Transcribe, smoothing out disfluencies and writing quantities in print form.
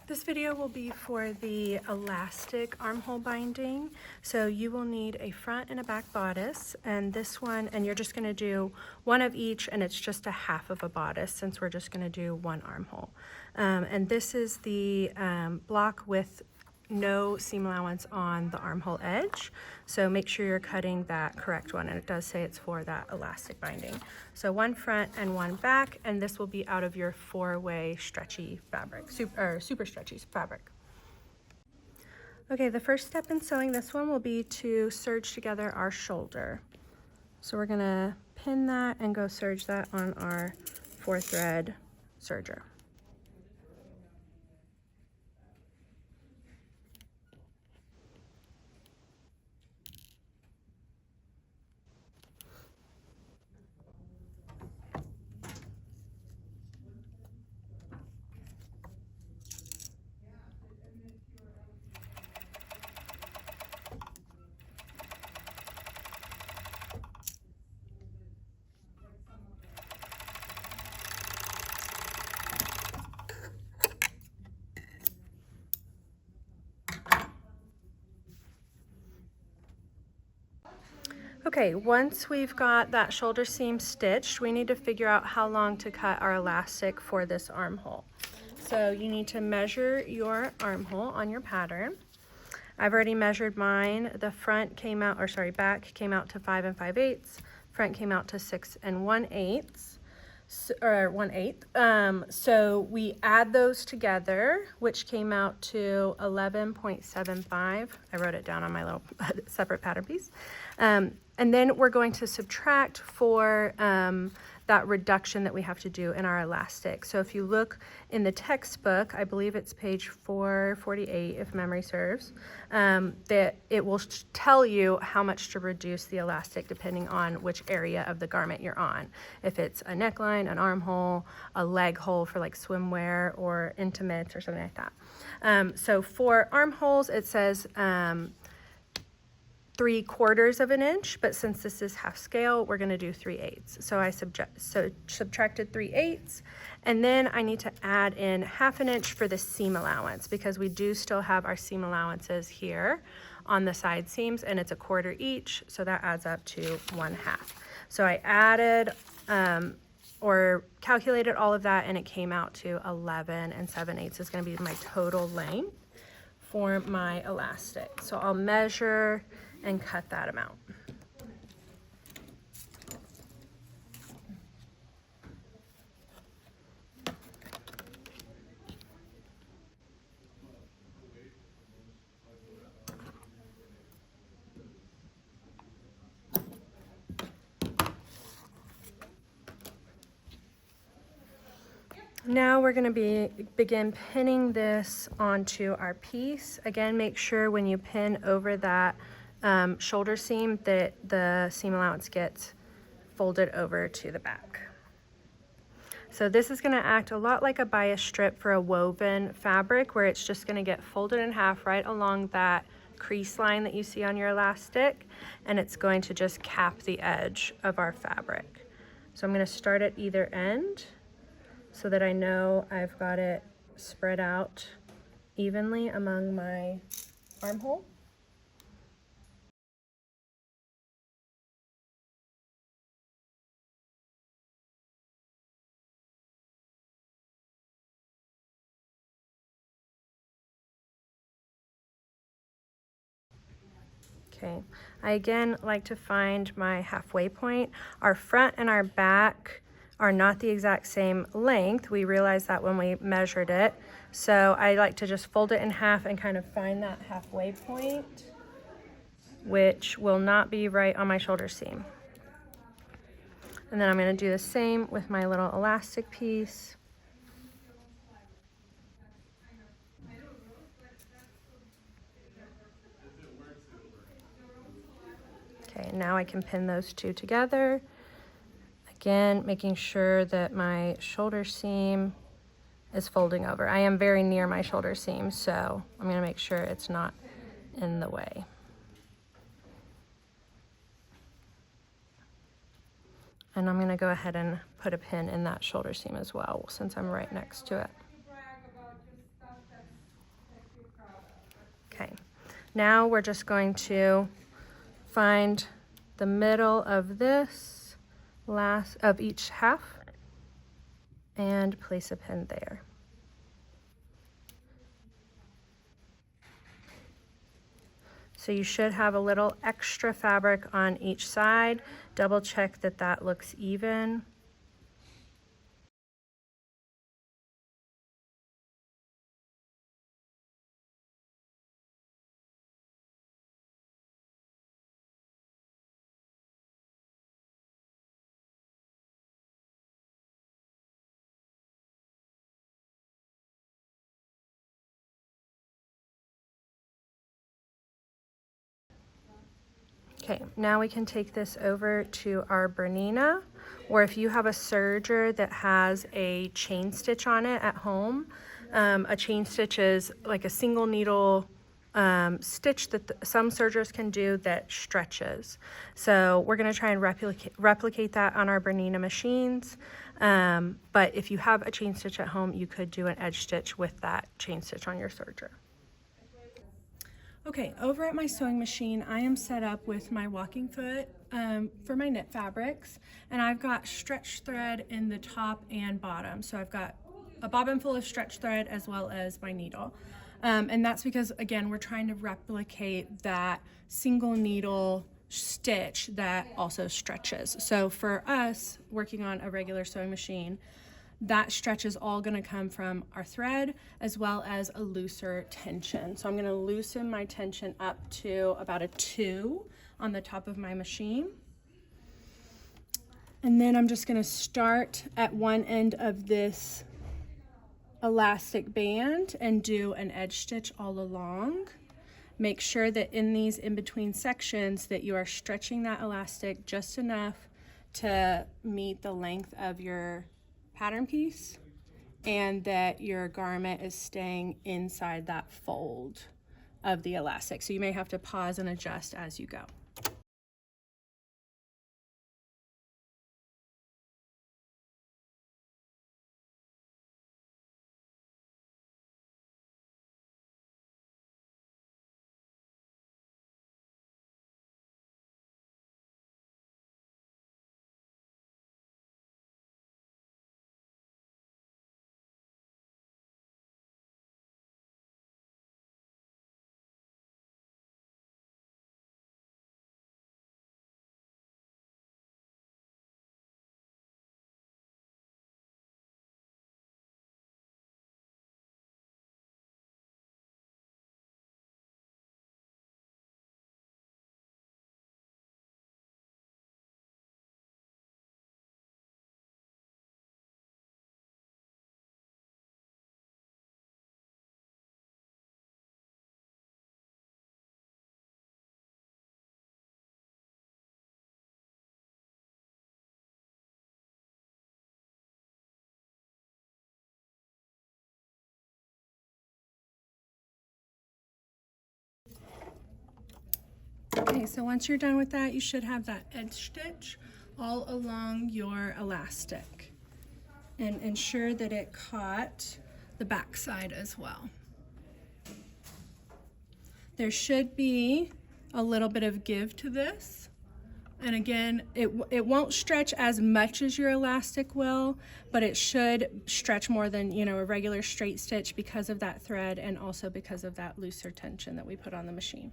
This video will be for the elastic armhole binding. So you will need a front and a back bodice, and this one, and you're just gonna do one of each, and it's just a half of a bodice since we're just gonna do one armhole. And this is the block with no seam allowance on the armhole edge. So make sure you're cutting that correct one, and it does say it's for that elastic binding. So one front and one back, and this will be out of your 4-way stretchy fabric, super stretchy fabric. Okay, the first step in sewing this one will be to serge together our shoulder. So we're gonna pin that and go serge that on our 4-thread serger. Okay, once we've got that shoulder seam stitched, we need to figure out how long to cut our elastic for this armhole. So you need to measure your armhole on your pattern. I've already measured mine. The front came out, back came out to 5 5/8. Front came out to 6 1/8. Or 1/8. So we add those together, which came out to 11.75. I wrote it down on my little separate pattern piece. And then we're going to subtract for that reduction that we have to do in our elastic. So if you look in the textbook, I believe it's page 448 if memory serves, that it will tell you how much to reduce the elastic depending on which area of the garment you're on. If it's a neckline, an armhole, a leg hole for like swimwear or intimates or something like that. So for armholes, it says 3/4 of an inch, but since this is half scale, we're going to do 3/8. So I subtracted 3/8, and then I need to add in 1/2 inch for the seam allowance because we do still have our seam allowances here on the side seams, and it's 1/4 each, so that adds up to 1/2. So I added or calculated all of that, and it came out to 11 7/8 is going to be my total length for my elastic. So I'll measure and cut that amount. Now we're going to begin pinning this onto our piece. Again, make sure when you pin over that shoulder seam that the seam allowance gets folded over to the back. So this is going to act a lot like a bias strip for a woven fabric, where it's just going to get folded in half right along that crease line that you see on your elastic, and it's going to just cap the edge of our fabric. So I'm going to start at either end so that I know I've got it spread out evenly among my armhole. Okay, I again like to find my halfway point. Our front and our back are not the exact same length. We realized that when we measured it. So I like to just fold it in half and kind of find that halfway point, which will not be right on my shoulder seam. And then I'm going to do the same with my little elastic piece. Okay, now I can pin those two together. Again, making sure that my shoulder seam is folding over. I am very near my shoulder seam, so I'm going to make sure it's not in the way. And I'm going to go ahead and put a pin in that shoulder seam as well, since I'm right next to it. Now we're just going to find the middle of this of each half and place a pin there. So you should have a little extra fabric on each side. Double check that that looks even. Okay, now we can take this over to our Bernina, or if you have a serger that has a chain stitch on it at home, a chain stitch is like a single needle stitch that some sergers can do that stretches. So we're going to try and replicate that on our Bernina machines. But if you have a chain stitch at home, you could do an edge stitch with that chain stitch on your serger. Okay, over at my sewing machine, I am set up with my walking foot for my knit fabrics, and I've got stretch thread in the top and bottom. So I've got a bobbin full of stretch thread as well as my needle. And that's because, again, we're trying to replicate that single needle stitch that also stretches. So for us, working on a regular sewing machine, that stretch is all going to come from our thread as well as a looser tension. So I'm going to loosen my tension up to about a 2 on the top of my machine. And then I'm just going to start at one end of this elastic band and do an edge stitch all along. Make sure that in these in-between sections that you are stretching that elastic just enough to meet the length of your pattern piece and that your garment is staying inside that fold of the elastic. So you may have to pause and adjust as you go. Okay, so once you're done with that, you should have that edge stitch all along your elastic. And ensure that it caught the back side as well. There should be a little bit of give to this. And again, it won't stretch as much as your elastic will, but it should stretch more than, you know, a regular straight stitch because of that thread and also because of that looser tension that we put on the machine.